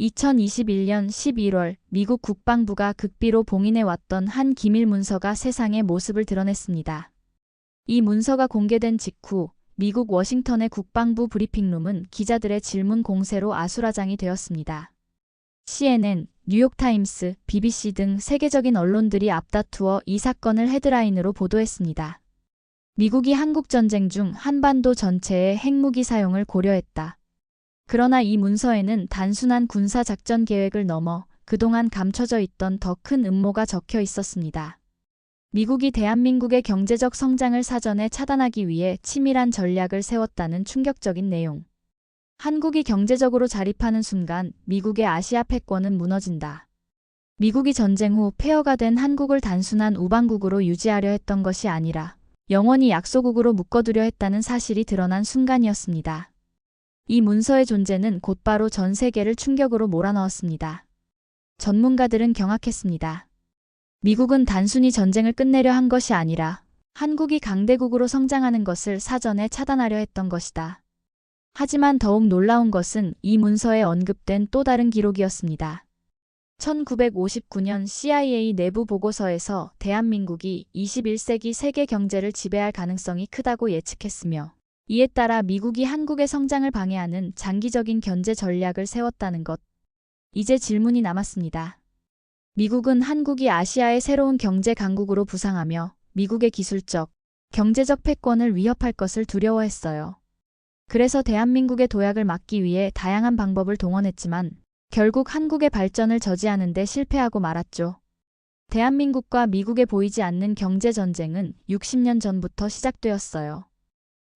2021년 11월 미국 국방부가 극비로 봉인해 왔던 한 기밀 문서가 세상의 모습을 드러냈습니다. 이 문서가 공개된 직후 미국 워싱턴의 국방부 브리핑룸은 기자들의 질문 공세로 아수라장이 되었습니다. CNN, 뉴욕타임스, BBC 등 세계적인 언론들이 앞다투어 이 사건을 헤드라인으로 보도했습니다. 미국이 한국전쟁 중 한반도 전체의 핵무기 사용을 고려했다. 그러나 이 문서에는 단순한 군사작전 계획을 넘어 그동안 감춰져 있던 더 큰 음모가 적혀 있었습니다. 미국이 대한민국의 경제적 성장을 사전에 차단하기 위해 치밀한 전략을 세웠다는 충격적인 내용. 한국이 경제적으로 자립하는 순간 미국의 아시아 패권은 무너진다. 미국이 전쟁 후 폐허가 된 한국을 단순한 우방국으로 유지하려 했던 것이 아니라 영원히 약소국으로 묶어두려 했다는 사실이 드러난 순간이었습니다. 이 문서의 존재는 곧바로 전 세계를 충격으로 몰아넣었습니다. 전문가들은 경악했습니다. 미국은 단순히 전쟁을 끝내려 한 것이 아니라 한국이 강대국으로 성장하는 것을 사전에 차단하려 했던 것이다. 하지만 더욱 놀라운 것은 이 문서에 언급된 또 다른 기록이었습니다. 1959년 CIA 내부 보고서에서 대한민국이 21세기 세계 경제를 지배할 가능성이 크다고 예측했으며 이에 따라 미국이 한국의 성장을 방해하는 장기적인 견제 전략을 세웠다는 것. 이제 질문이 남았습니다. 미국은 한국이 아시아의 새로운 경제 강국으로 부상하며 미국의 기술적, 경제적 패권을 위협할 것을 두려워했어요. 그래서 대한민국의 도약을 막기 위해 다양한 방법을 동원했지만 결국 한국의 발전을 저지하는 데 실패하고 말았죠. 대한민국과 미국에 보이지 않는 경제전쟁은 60년 전부터 시작되었어요.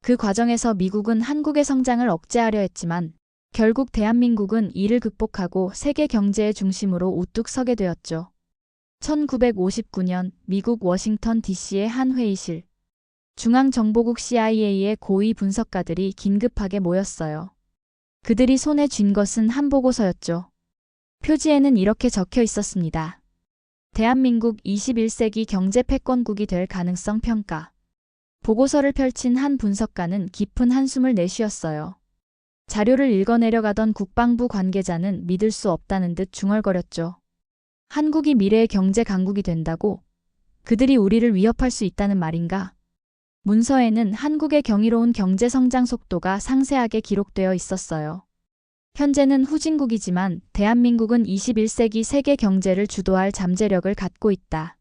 그 과정에서 미국은 한국의 성장을 억제하려 했지만 결국 대한민국은 이를 극복하고 세계 경제의 중심으로 우뚝 서게 되었죠. 1959년 미국 워싱턴 DC의 한 회의실. 중앙정보국 CIA의 고위 분석가들이 긴급하게 모였어요. 그들이 손에 쥔 것은 한 보고서였죠. 표지에는 이렇게 적혀 있었습니다. 대한민국 21세기 경제 패권국이 될 가능성 평가. 보고서를 펼친 한 분석가는 깊은 한숨을 내쉬었어요. 자료를 읽어내려가던 국방부 관계자는 믿을 수 없다는 듯 중얼거렸죠. 한국이 미래의 경제 강국이 된다고? 그들이 우리를 위협할 수 있다는 말인가? 문서에는 한국의 경이로운 경제 성장 속도가 상세하게 기록되어 있었어요. 현재는 후진국이지만 대한민국은 21세기 세계 경제를 주도할 잠재력을 갖고 있다.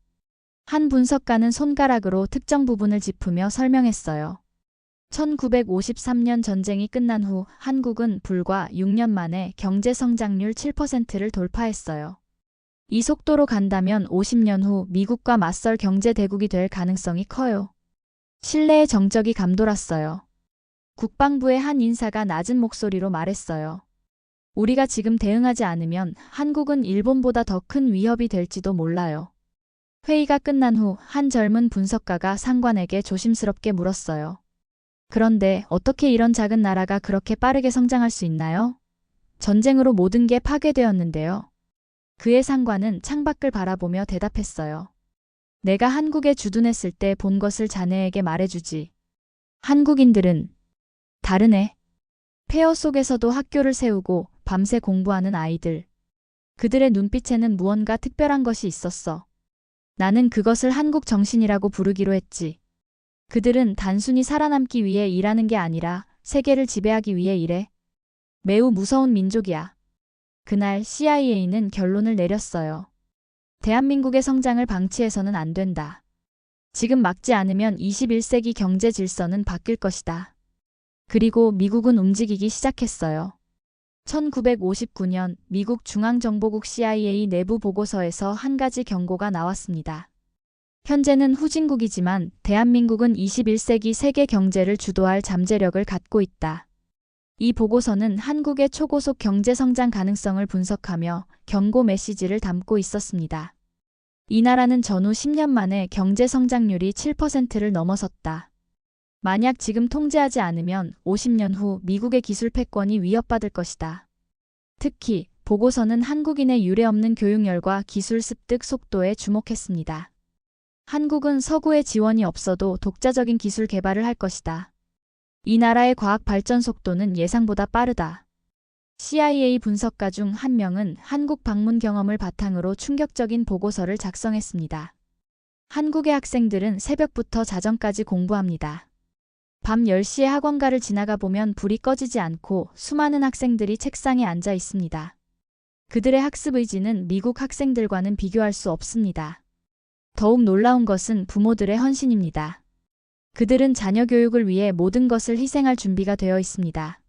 한 분석가는 손가락으로 특정 부분을 짚으며 설명했어요. 1953년 전쟁이 끝난 후 한국은 불과 6년 만에 경제 성장률 7%를 돌파했어요. 이 속도로 간다면 50년 후 미국과 맞설 경제 대국이 될 가능성이 커요. 신뢰의 정적이 감돌았어요. 국방부의 한 인사가 낮은 목소리로 말했어요. 우리가 지금 대응하지 않으면 한국은 일본보다 더 큰 위협이 될지도 몰라요. 회의가 끝난 후 한 젊은 분석가가 상관에게 조심스럽게 물었어요. 그런데 어떻게 이런 작은 나라가 그렇게 빠르게 성장할 수 있나요? 전쟁으로 모든 게 파괴되었는데요. 그의 상관은 창밖을 바라보며 대답했어요. 내가 한국에 주둔했을 때 본 것을 자네에게 말해주지. 한국인들은 다르네. 폐허 속에서도 학교를 세우고 밤새 공부하는 아이들. 그들의 눈빛에는 무언가 특별한 것이 있었어. 나는 그것을 한국 정신이라고 부르기로 했지. 그들은 단순히 살아남기 위해 일하는 게 아니라 세계를 지배하기 위해 일해. 매우 무서운 민족이야. 그날 CIA는 결론을 내렸어요. 대한민국의 성장을 방치해서는 안 된다. 지금 막지 않으면 21세기 경제 질서는 바뀔 것이다. 그리고 미국은 움직이기 시작했어요. 1959년 미국 중앙정보국 CIA 내부 보고서에서 한 가지 경고가 나왔습니다. 현재는 후진국이지만 대한민국은 21세기 세계 경제를 주도할 잠재력을 갖고 있다. 이 보고서는 한국의 초고속 경제 성장 가능성을 분석하며 경고 메시지를 담고 있었습니다. 이 나라는 전후 10년 만에 경제 성장률이 7%를 넘어섰다. 만약 지금 통제하지 않으면 50년 후 미국의 기술 패권이 위협받을 것이다. 특히 보고서는 한국인의 유례없는 교육열과 기술 습득 속도에 주목했습니다. 한국은 서구의 지원이 없어도 독자적인 기술 개발을 할 것이다. 이 나라의 과학 발전 속도는 예상보다 빠르다. CIA 분석가 중 한 명은 한국 방문 경험을 바탕으로 충격적인 보고서를 작성했습니다. 한국의 학생들은 새벽부터 자정까지 공부합니다. 밤 10시에 학원가를 지나가 보면 불이 꺼지지 않고 수많은 학생들이 책상에 앉아 있습니다. 그들의 학습 의지는 미국 학생들과는 비교할 수 없습니다. 더욱 놀라운 것은 부모들의 헌신입니다. 그들은 자녀 교육을 위해 모든 것을 희생할 준비가 되어 있습니다.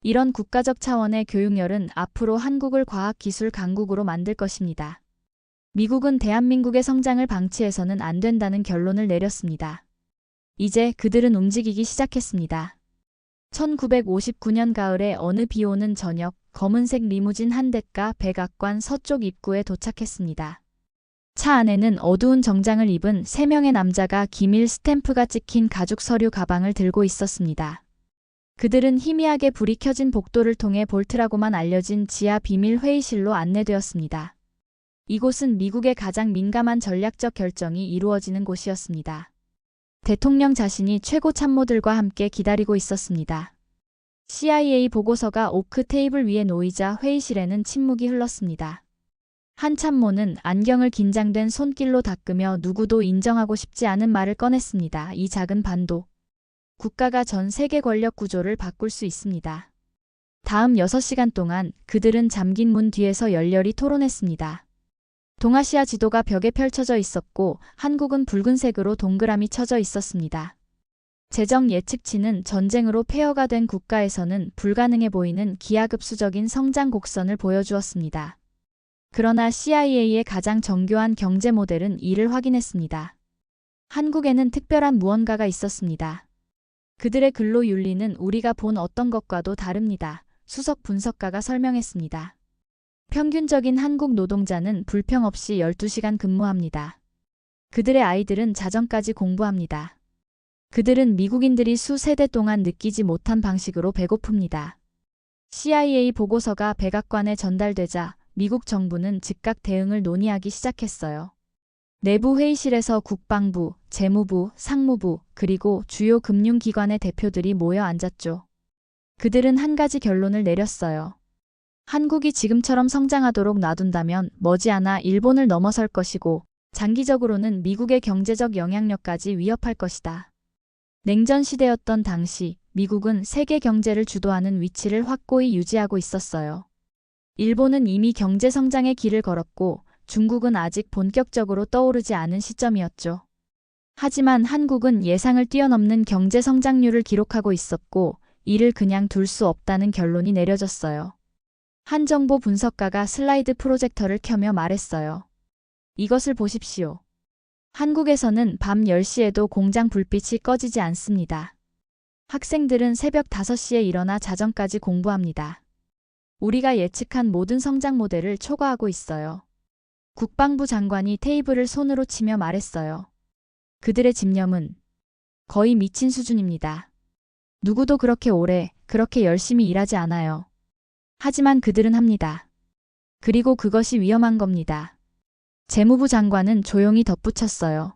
이런 국가적 차원의 교육열은 앞으로 한국을 과학기술 강국으로 만들 것입니다. 미국은 대한민국의 성장을 방치해서는 안 된다는 결론을 내렸습니다. 이제 그들은 움직이기 시작했습니다. 1959년 가을에 어느 비 오는 저녁, 검은색 리무진 한 대가 백악관 서쪽 입구에 도착했습니다. 차 안에는 어두운 정장을 입은 3명의 남자가 기밀 스탬프가 찍힌 가죽 서류 가방을 들고 있었습니다. 그들은 희미하게 불이 켜진 복도를 통해 볼트라고만 알려진 지하 비밀 회의실로 안내되었습니다. 이곳은 미국의 가장 민감한 전략적 결정이 이루어지는 곳이었습니다. 대통령 자신이 최고 참모들과 함께 기다리고 있었습니다. CIA 보고서가 오크 테이블 위에 놓이자 회의실에는 침묵이 흘렀습니다. 한 참모는 안경을 긴장된 손길로 닦으며 누구도 인정하고 싶지 않은 말을 꺼냈습니다. 이 작은 반도. 국가가 전 세계 권력 구조를 바꿀 수 있습니다. 다음 6시간 동안 그들은 잠긴 문 뒤에서 열렬히 토론했습니다. 동아시아 지도가 벽에 펼쳐져 있었고 한국은 붉은색으로 동그라미 쳐져 있었습니다. 재정 예측치는 전쟁으로 폐허가 된 국가에서는 불가능해 보이는 기하급수적인 성장 곡선을 보여주었습니다. 그러나 CIA의 가장 정교한 경제 모델은 이를 확인했습니다. 한국에는 특별한 무언가가 있었습니다. 그들의 근로 윤리는 우리가 본 어떤 것과도 다릅니다. 수석 분석가가 설명했습니다. 평균적인 한국 노동자는 불평 없이 12시간 근무합니다. 그들의 아이들은 자정까지 공부합니다. 그들은 미국인들이 수세대 동안 느끼지 못한 방식으로 배고픕니다. CIA 보고서가 백악관에 전달되자 미국 정부는 즉각 대응을 논의하기 시작했어요. 내부 회의실에서 국방부, 재무부, 상무부, 그리고 주요 금융기관의 대표들이 모여 앉았죠. 그들은 한 가지 결론을 내렸어요. 한국이 지금처럼 성장하도록 놔둔다면 머지않아 일본을 넘어설 것이고 장기적으로는 미국의 경제적 영향력까지 위협할 것이다. 냉전 시대였던 당시 미국은 세계 경제를 주도하는 위치를 확고히 유지하고 있었어요. 일본은 이미 경제 성장의 길을 걸었고 중국은 아직 본격적으로 떠오르지 않은 시점이었죠. 하지만 한국은 예상을 뛰어넘는 경제 성장률을 기록하고 있었고 이를 그냥 둘 수 없다는 결론이 내려졌어요. 한 정보 분석가가 슬라이드 프로젝터를 켜며 말했어요. 이것을 보십시오. 한국에서는 밤 10시에도 공장 불빛이 꺼지지 않습니다. 학생들은 새벽 5시에 일어나 자정까지 공부합니다. 우리가 예측한 모든 성장 모델을 초과하고 있어요. 국방부 장관이 테이블을 손으로 치며 말했어요. 그들의 집념은 거의 미친 수준입니다. 누구도 그렇게 오래, 그렇게 열심히 일하지 않아요. 하지만 그들은 합니다. 그리고 그것이 위험한 겁니다. 재무부 장관은 조용히 덧붙였어요.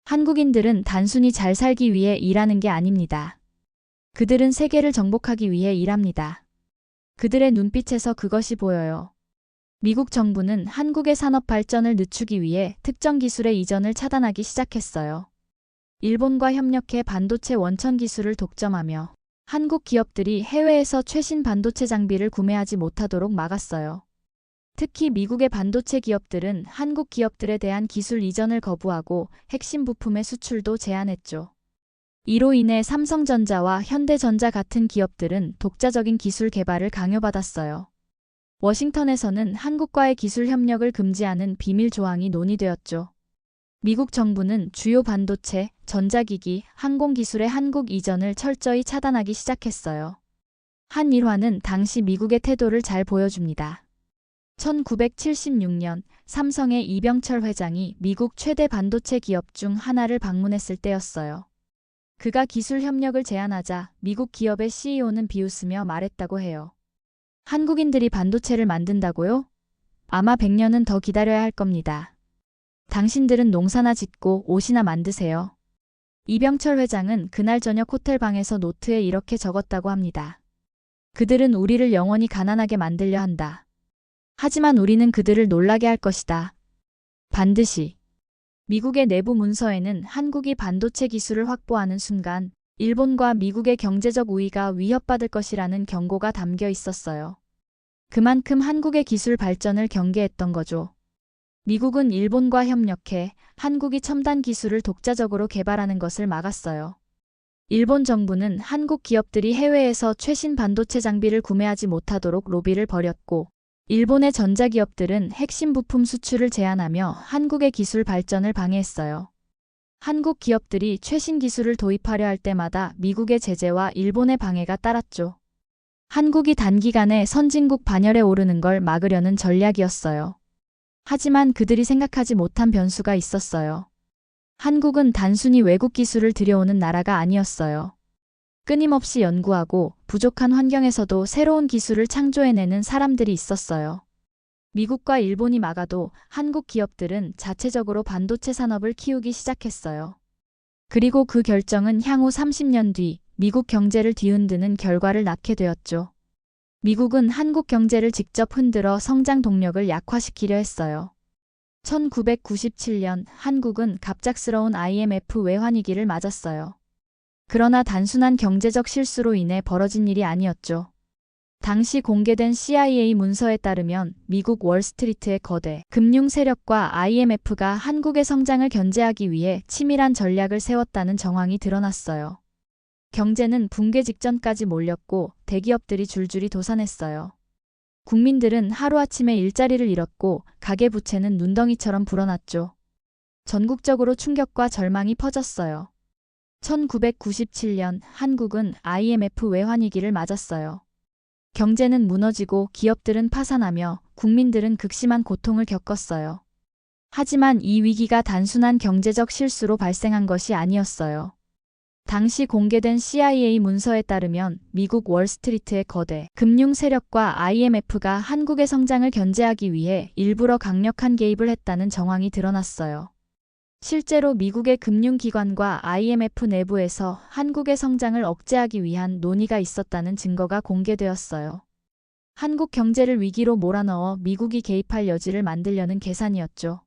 한국인들은 단순히 잘 살기 위해 일하는 게 아닙니다. 그들은 세계를 정복하기 위해 일합니다. 그들의 눈빛에서 그것이 보여요. 미국 정부는 한국의 산업 발전을 늦추기 위해 특정 기술의 이전을 차단하기 시작했어요. 일본과 협력해 반도체 원천 기술을 독점하며 한국 기업들이 해외에서 최신 반도체 장비를 구매하지 못하도록 막았어요. 특히 미국의 반도체 기업들은 한국 기업들에 대한 기술 이전을 거부하고 핵심 부품의 수출도 제한했죠. 이로 인해 삼성전자와 현대전자 같은 기업들은 독자적인 기술 개발을 강요받았어요. 워싱턴에서는 한국과의 기술 협력을 금지하는 비밀 조항이 논의되었죠. 미국 정부는 주요 반도체, 전자기기, 항공기술의 한국 이전을 철저히 차단하기 시작했어요. 한 일화는 당시 미국의 태도를 잘 보여줍니다. 1976년 삼성의 이병철 회장이 미국 최대 반도체 기업 중 하나를 방문했을 때였어요. 그가 기술 협력을 제안하자 미국 기업의 CEO는 비웃으며 말했다고 해요. 한국인들이 반도체를 만든다고요? 아마 100년은 더 기다려야 할 겁니다. 당신들은 농사나 짓고 옷이나 만드세요. 이병철 회장은 그날 저녁 호텔 방에서 노트에 이렇게 적었다고 합니다. 그들은 우리를 영원히 가난하게 만들려 한다. 하지만 우리는 그들을 놀라게 할 것이다. 반드시. 미국의 내부 문서에는 한국이 반도체 기술을 확보하는 순간 일본과 미국의 경제적 우위가 위협받을 것이라는 경고가 담겨 있었어요. 그만큼 한국의 기술 발전을 경계했던 거죠. 미국은 일본과 협력해 한국이 첨단 기술을 독자적으로 개발하는 것을 막았어요. 일본 정부는 한국 기업들이 해외에서 최신 반도체 장비를 구매하지 못하도록 로비를 벌였고, 일본의 전자기업들은 핵심 부품 수출을 제한하며 한국의 기술 발전을 방해했어요. 한국 기업들이 최신 기술을 도입하려 할 때마다 미국의 제재와 일본의 방해가 따랐죠. 한국이 단기간에 선진국 반열에 오르는 걸 막으려는 전략이었어요. 하지만 그들이 생각하지 못한 변수가 있었어요. 한국은 단순히 외국 기술을 들여오는 나라가 아니었어요. 끊임없이 연구하고 부족한 환경에서도 새로운 기술을 창조해내는 사람들이 있었어요. 미국과 일본이 막아도 한국 기업들은 자체적으로 반도체 산업을 키우기 시작했어요. 그리고 그 결정은 향후 30년 뒤 미국 경제를 뒤흔드는 결과를 낳게 되었죠. 미국은 한국 경제를 직접 흔들어 성장 동력을 약화시키려 했어요. 1997년 한국은 갑작스러운 IMF 외환위기를 맞았어요. 그러나 단순한 경제적 실수로 인해 벌어진 일이 아니었죠. 당시 공개된 CIA 문서에 따르면 미국 월스트리트의 거대 금융 세력과 IMF가 한국의 성장을 견제하기 위해 치밀한 전략을 세웠다는 정황이 드러났어요. 경제는 붕괴 직전까지 몰렸고 대기업들이 줄줄이 도산했어요. 국민들은 하루아침에 일자리를 잃었고 가계부채는 눈덩이처럼 불어났죠. 전국적으로 충격과 절망이 퍼졌어요. 1997년 한국은 IMF 외환위기를 맞았어요. 경제는 무너지고 기업들은 파산하며 국민들은 극심한 고통을 겪었어요. 하지만 이 위기가 단순한 경제적 실수로 발생한 것이 아니었어요. 당시 공개된 CIA 문서에 따르면 미국 월스트리트의 거대 금융 세력과 IMF가 한국의 성장을 견제하기 위해 일부러 강력한 개입을 했다는 정황이 드러났어요. 실제로 미국의 금융기관과 IMF 내부에서 한국의 성장을 억제하기 위한 논의가 있었다는 증거가 공개되었어요. 한국 경제를 위기로 몰아넣어 미국이 개입할 여지를 만들려는 계산이었죠.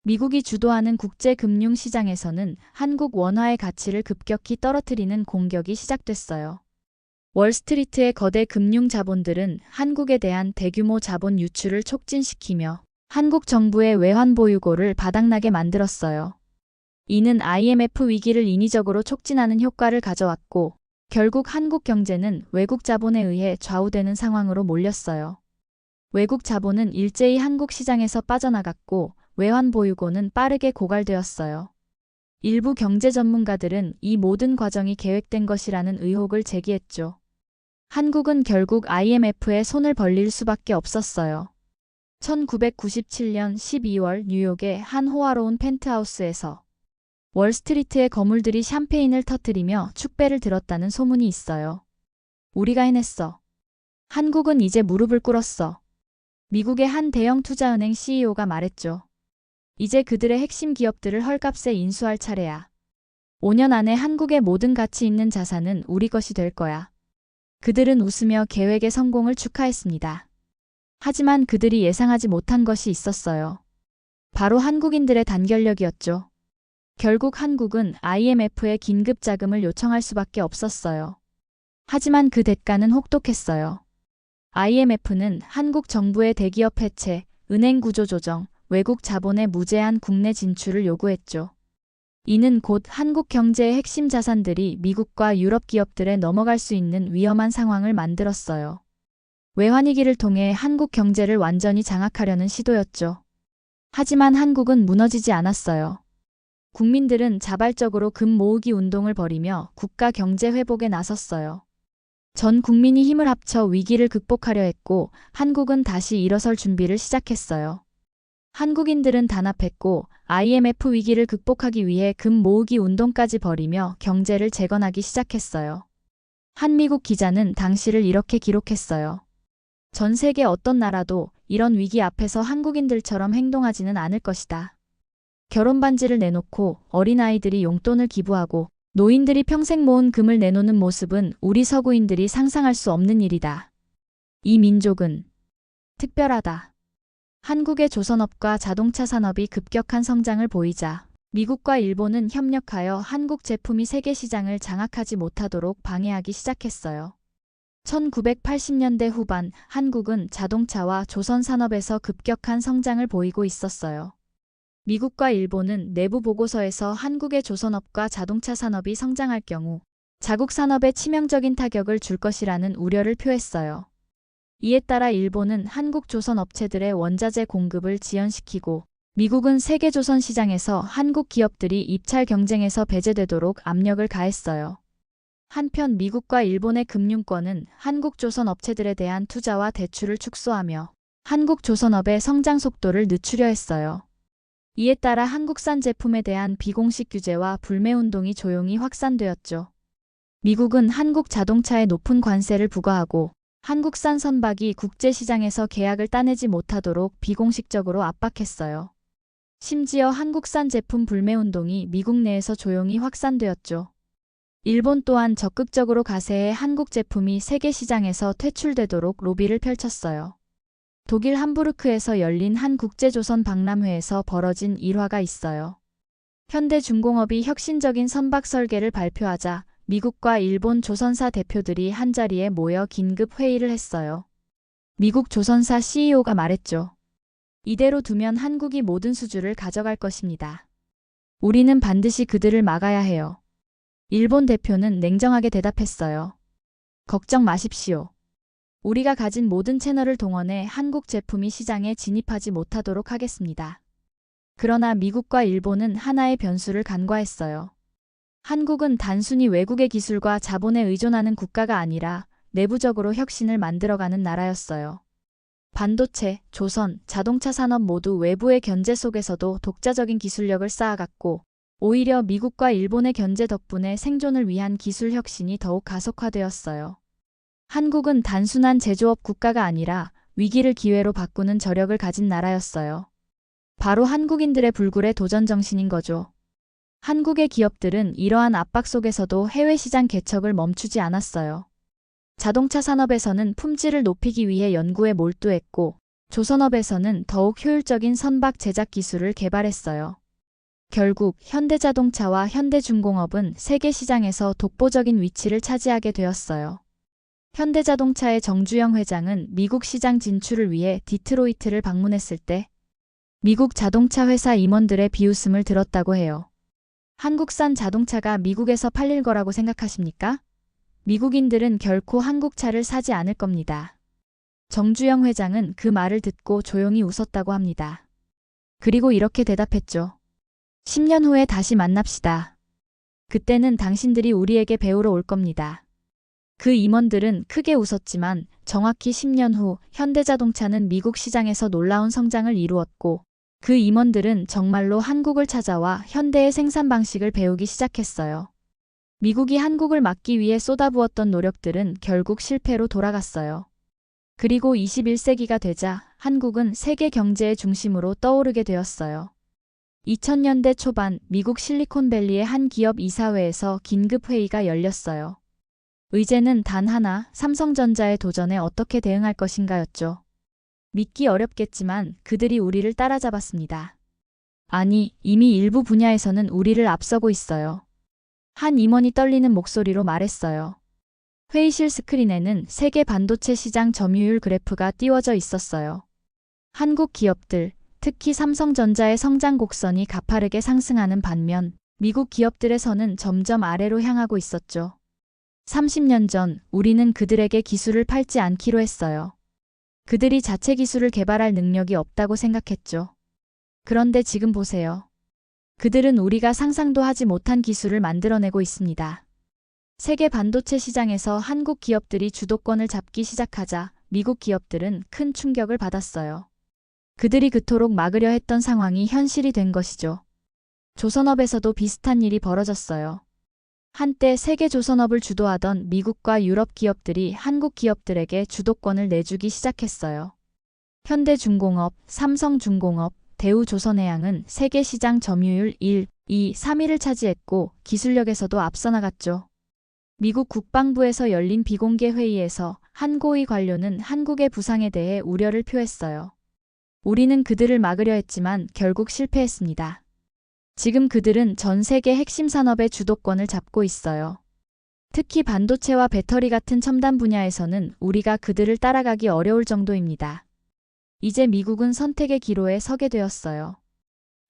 미국이 주도하는 국제금융시장에서는 한국 원화의 가치를 급격히 떨어뜨리는 공격이 시작됐어요. 월스트리트의 거대 금융 자본들은 한국에 대한 대규모 자본 유출을 촉진시키며 한국 정부의 외환 보유고를 바닥나게 만들었어요. 이는 IMF 위기를 인위적으로 촉진하는 효과를 가져왔고, 결국 한국 경제는 외국 자본에 의해 좌우되는 상황으로 몰렸어요. 외국 자본은 일제히 한국 시장에서 빠져나갔고, 외환 보유고는 빠르게 고갈되었어요. 일부 경제 전문가들은 이 모든 과정이 계획된 것이라는 의혹을 제기했죠. 한국은 결국 IMF에 손을 벌릴 수밖에 없었어요. 1997년 12월 뉴욕의 한 호화로운 펜트하우스에서 월스트리트의 거물들이 샴페인을 터뜨리며 축배를 들었다는 소문이 있어요. 우리가 해냈어. 한국은 이제 무릎을 꿇었어. 미국의 한 대형 투자은행 CEO가 말했죠. 이제 그들의 핵심 기업들을 헐값에 인수할 차례야. 5년 안에 한국의 모든 가치 있는 자산은 우리 것이 될 거야. 그들은 웃으며 계획의 성공을 축하했습니다. 하지만 그들이 예상하지 못한 것이 있었어요. 바로 한국인들의 단결력이었죠. 결국 한국은 IMF에 긴급 자금을 요청할 수밖에 없었어요. 하지만 그 대가는 혹독했어요. IMF는 한국 정부의 대기업 해체, 은행 구조 조정, 외국 자본의 무제한 국내 진출을 요구했죠. 이는 곧 한국 경제의 핵심 자산들이 미국과 유럽 기업들에 넘어갈 수 있는 위험한 상황을 만들었어요. 외환위기를 통해 한국 경제를 완전히 장악하려는 시도였죠. 하지만 한국은 무너지지 않았어요. 국민들은 자발적으로 금 모으기 운동을 벌이며 국가 경제 회복에 나섰어요. 전 국민이 힘을 합쳐 위기를 극복하려 했고 한국은 다시 일어설 준비를 시작했어요. 한국인들은 단합했고 IMF 위기를 극복하기 위해 금 모으기 운동까지 벌이며 경제를 재건하기 시작했어요. 한 미국 기자는 당시를 이렇게 기록했어요. 전 세계 어떤 나라도 이런 위기 앞에서 한국인들처럼 행동하지는 않을 것이다. 결혼 반지를 내놓고 어린아이들이 용돈을 기부하고 노인들이 평생 모은 금을 내놓는 모습은 우리 서구인들이 상상할 수 없는 일이다. 이 민족은 특별하다. 한국의 조선업과 자동차 산업이 급격한 성장을 보이자 미국과 일본은 협력하여 한국 제품이 세계 시장을 장악하지 못하도록 방해하기 시작했어요. 1980년대 후반 한국은 자동차와 조선 산업에서 급격한 성장을 보이고 있었어요. 미국과 일본은 내부 보고서에서 한국의 조선업과 자동차 산업이 성장할 경우 자국 산업에 치명적인 타격을 줄 것이라는 우려를 표했어요. 이에 따라 일본은 한국 조선 업체들의 원자재 공급을 지연시키고 미국은 세계 조선 시장에서 한국 기업들이 입찰 경쟁에서 배제되도록 압력을 가했어요. 한편 미국과 일본의 금융권은 한국 조선 업체들에 대한 투자와 대출을 축소하며 한국 조선업의 성장 속도를 늦추려 했어요. 이에 따라 한국산 제품에 대한 비공식 규제와 불매 운동이 조용히 확산되었죠. 미국은 한국 자동차에 높은 관세를 부과하고 한국산 선박이 국제시장에서 계약을 따내지 못하도록 비공식적으로 압박했어요. 심지어 한국산 제품 불매 운동이 미국 내에서 조용히 확산되었죠. 일본 또한 적극적으로 가세해 한국 제품이 세계 시장에서 퇴출되도록 로비를 펼쳤어요. 독일 함부르크에서 열린 한 국제조선 박람회에서 벌어진 일화가 있어요. 현대중공업이 혁신적인 선박 설계를 발표하자 미국과 일본 조선사 대표들이 한자리에 모여 긴급 회의를 했어요. 미국 조선사 CEO가 말했죠. 이대로 두면 한국이 모든 수주를 가져갈 것입니다. 우리는 반드시 그들을 막아야 해요. 일본 대표는 냉정하게 대답했어요. 걱정 마십시오. 우리가 가진 모든 채널을 동원해 한국 제품이 시장에 진입하지 못하도록 하겠습니다. 그러나 미국과 일본은 하나의 변수를 간과했어요. 한국은 단순히 외국의 기술과 자본에 의존하는 국가가 아니라 내부적으로 혁신을 만들어가는 나라였어요. 반도체, 조선, 자동차 산업 모두 외부의 견제 속에서도 독자적인 기술력을 쌓아갔고 오히려 미국과 일본의 견제 덕분에 생존을 위한 기술 혁신이 더욱 가속화되었어요. 한국은 단순한 제조업 국가가 아니라 위기를 기회로 바꾸는 저력을 가진 나라였어요. 바로 한국인들의 불굴의 도전 정신인 거죠. 한국의 기업들은 이러한 압박 속에서도 해외 시장 개척을 멈추지 않았어요. 자동차 산업에서는 품질을 높이기 위해 연구에 몰두했고 조선업에서는 더욱 효율적인 선박 제작 기술을 개발했어요. 결국 현대자동차와 현대중공업은 세계 시장에서 독보적인 위치를 차지하게 되었어요. 현대자동차의 정주영 회장은 미국 시장 진출을 위해 디트로이트를 방문했을 때 미국 자동차 회사 임원들의 비웃음을 들었다고 해요. 한국산 자동차가 미국에서 팔릴 거라고 생각하십니까? 미국인들은 결코 한국 차를 사지 않을 겁니다. 정주영 회장은 그 말을 듣고 조용히 웃었다고 합니다. 그리고 이렇게 대답했죠. 10년 후에 다시 만납시다. 그때는 당신들이 우리에게 배우러 올 겁니다. 그 임원들은 크게 웃었지만 정확히 10년 후 현대자동차는 미국 시장에서 놀라운 성장을 이루었고 그 임원들은 정말로 한국을 찾아와 현대의 생산 방식을 배우기 시작했어요. 미국이 한국을 막기 위해 쏟아부었던 노력들은 결국 실패로 돌아갔어요. 그리고 21세기가 되자 한국은 세계 경제의 중심으로 떠오르게 되었어요. 2000년대 초반 미국 실리콘밸리의 한 기업 이사회에서 긴급 회의가 열렸어요. 의제는 단 하나, 삼성전자의 도전에 어떻게 대응할 것인가였죠. 믿기 어렵겠지만 그들이 우리를 따라잡았습니다. 아니, 이미 일부 분야에서는 우리를 앞서고 있어요. 한 임원이 떨리는 목소리로 말했어요. 회의실 스크린에는 세계 반도체 시장 점유율 그래프가 띄워져 있었어요. 한국 기업들, 특히 삼성전자의 성장 곡선이 가파르게 상승하는 반면 미국 기업들의 선은 점점 아래로 향하고 있었죠. 30년 전 우리는 그들에게 기술을 팔지 않기로 했어요. 그들이 자체 기술을 개발할 능력이 없다고 생각했죠. 그런데 지금 보세요. 그들은 우리가 상상도 하지 못한 기술을 만들어내고 있습니다. 세계 반도체 시장에서 한국 기업들이 주도권을 잡기 시작하자 미국 기업들은 큰 충격을 받았어요. 그들이 그토록 막으려 했던 상황이 현실이 된 것이죠. 조선업에서도 비슷한 일이 벌어졌어요. 한때 세계 조선업을 주도하던 미국과 유럽 기업들이 한국 기업들에게 주도권을 내주기 시작했어요. 현대중공업, 삼성중공업, 대우조선해양은 세계 시장 점유율 1, 2, 3위를 차지했고 기술력에서도 앞서 나갔죠. 미국 국방부에서 열린 비공개 회의에서 한 고위 관료는 한국의 부상에 대해 우려를 표했어요. 우리는 그들을 막으려 했지만 결국 실패했습니다. 지금 그들은 전 세계 핵심 산업의 주도권을 잡고 있어요. 특히 반도체와 배터리 같은 첨단 분야에서는 우리가 그들을 따라가기 어려울 정도입니다. 이제 미국은 선택의 기로에 서게 되었어요.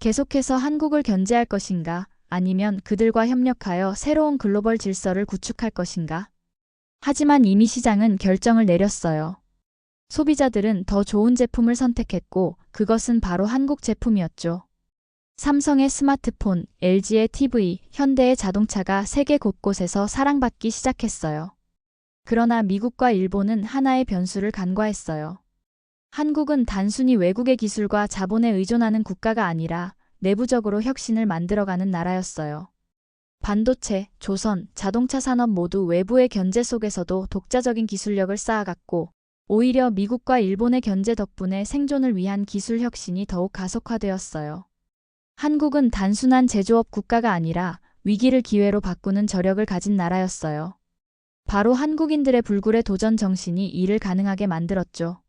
계속해서 한국을 견제할 것인가, 아니면 그들과 협력하여 새로운 글로벌 질서를 구축할 것인가? 하지만 이미 시장은 결정을 내렸어요. 소비자들은 더 좋은 제품을 선택했고 그것은 바로 한국 제품이었죠. 삼성의 스마트폰, LG의 TV, 현대의 자동차가 세계 곳곳에서 사랑받기 시작했어요. 그러나 미국과 일본은 하나의 변수를 간과했어요. 한국은 단순히 외국의 기술과 자본에 의존하는 국가가 아니라 내부적으로 혁신을 만들어가는 나라였어요. 반도체, 조선, 자동차 산업 모두 외부의 견제 속에서도 독자적인 기술력을 쌓아갔고 오히려 미국과 일본의 견제 덕분에 생존을 위한 기술 혁신이 더욱 가속화되었어요. 한국은 단순한 제조업 국가가 아니라 위기를 기회로 바꾸는 저력을 가진 나라였어요. 바로 한국인들의 불굴의 도전 정신이 이를 가능하게 만들었죠.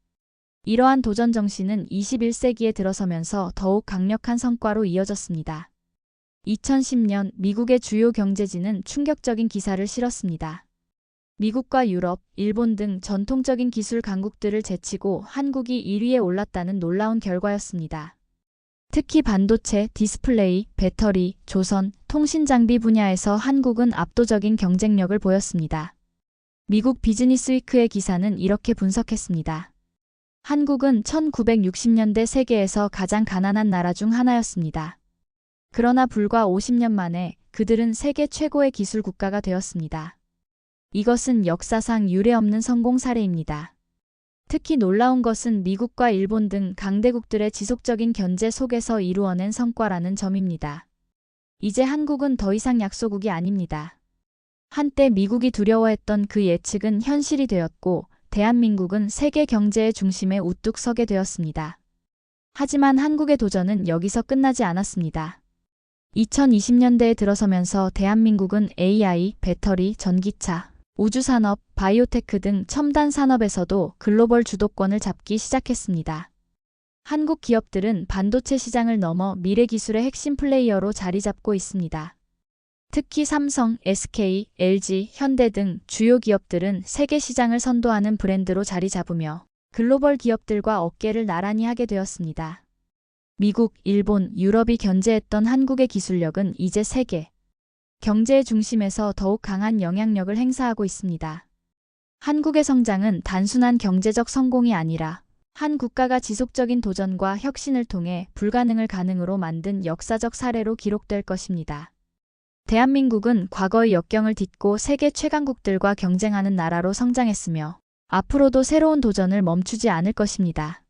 이러한 도전 정신은 21세기에 들어서면서 더욱 강력한 성과로 이어졌습니다. 2010년 미국의 주요 경제지는 충격적인 기사를 실었습니다. 미국과 유럽, 일본 등 전통적인 기술 강국들을 제치고 한국이 1위에 올랐다는 놀라운 결과였습니다. 특히 반도체, 디스플레이, 배터리, 조선, 통신 장비 분야에서 한국은 압도적인 경쟁력을 보였습니다. 미국 비즈니스위크의 기사는 이렇게 분석했습니다. 한국은 1960년대 세계에서 가장 가난한 나라 중 하나였습니다. 그러나 불과 50년 만에 그들은 세계 최고의 기술 국가가 되었습니다. 이것은 역사상 유례없는 성공 사례입니다. 특히 놀라운 것은 미국과 일본 등 강대국들의 지속적인 견제 속에서 이루어낸 성과라는 점입니다. 이제 한국은 더 이상 약소국이 아닙니다. 한때 미국이 두려워했던 그 예측은 현실이 되었고 대한민국은 세계 경제의 중심에 우뚝 서게 되었습니다. 하지만 한국의 도전은 여기서 끝나지 않았습니다. 2020년대에 들어서면서 대한민국은 AI, 배터리, 전기차, 우주산업, 바이오테크 등 첨단 산업에서도 글로벌 주도권을 잡기 시작했습니다. 한국 기업들은 반도체 시장을 넘어 미래 기술의 핵심 플레이어로 자리 잡고 있습니다. 특히 삼성, SK, LG, 현대 등 주요 기업들은 세계 시장을 선도하는 브랜드로 자리 잡으며 글로벌 기업들과 어깨를 나란히 하게 되었습니다. 미국, 일본, 유럽이 견제했던 한국의 기술력은 이제 세계 경제의 중심에서 더욱 강한 영향력을 행사하고 있습니다. 한국의 성장은 단순한 경제적 성공이 아니라 한 국가가 지속적인 도전과 혁신을 통해 불가능을 가능으로 만든 역사적 사례로 기록될 것입니다. 대한민국은 과거의 역경을 딛고 세계 최강국들과 경쟁하는 나라로 성장했으며 앞으로도 새로운 도전을 멈추지 않을 것입니다.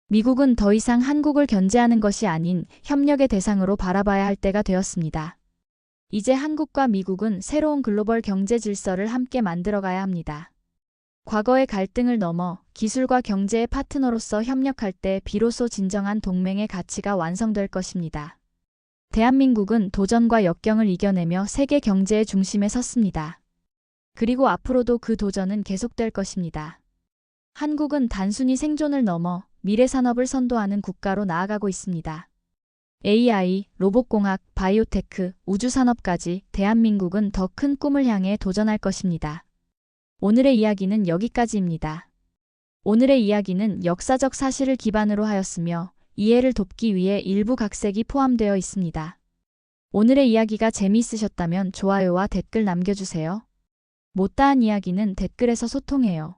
미국은 더 이상 한국을 견제하는 것이 아닌 협력의 대상으로 바라봐야 할 때가 되었습니다. 이제 한국과 미국은 새로운 글로벌 경제 질서를 함께 만들어가야 합니다. 과거의 갈등을 넘어 기술과 경제의 파트너로서 협력할 때 비로소 진정한 동맹의 가치가 완성될 것입니다. 대한민국은 도전과 역경을 이겨내며 세계 경제의 중심에 섰습니다. 그리고 앞으로도 그 도전은 계속될 것입니다. 한국은 단순히 생존을 넘어 미래 산업을 선도하는 국가로 나아가고 있습니다. AI, 로봇공학, 바이오테크, 우주산업까지 대한민국은 더 큰 꿈을 향해 도전할 것입니다. 오늘의 이야기는 여기까지입니다. 오늘의 이야기는 역사적 사실을 기반으로 하였으며 이해를 돕기 위해 일부 각색이 포함되어 있습니다. 오늘의 이야기가 재미있으셨다면 좋아요와 댓글 남겨주세요. 못다한 이야기는 댓글에서 소통해요.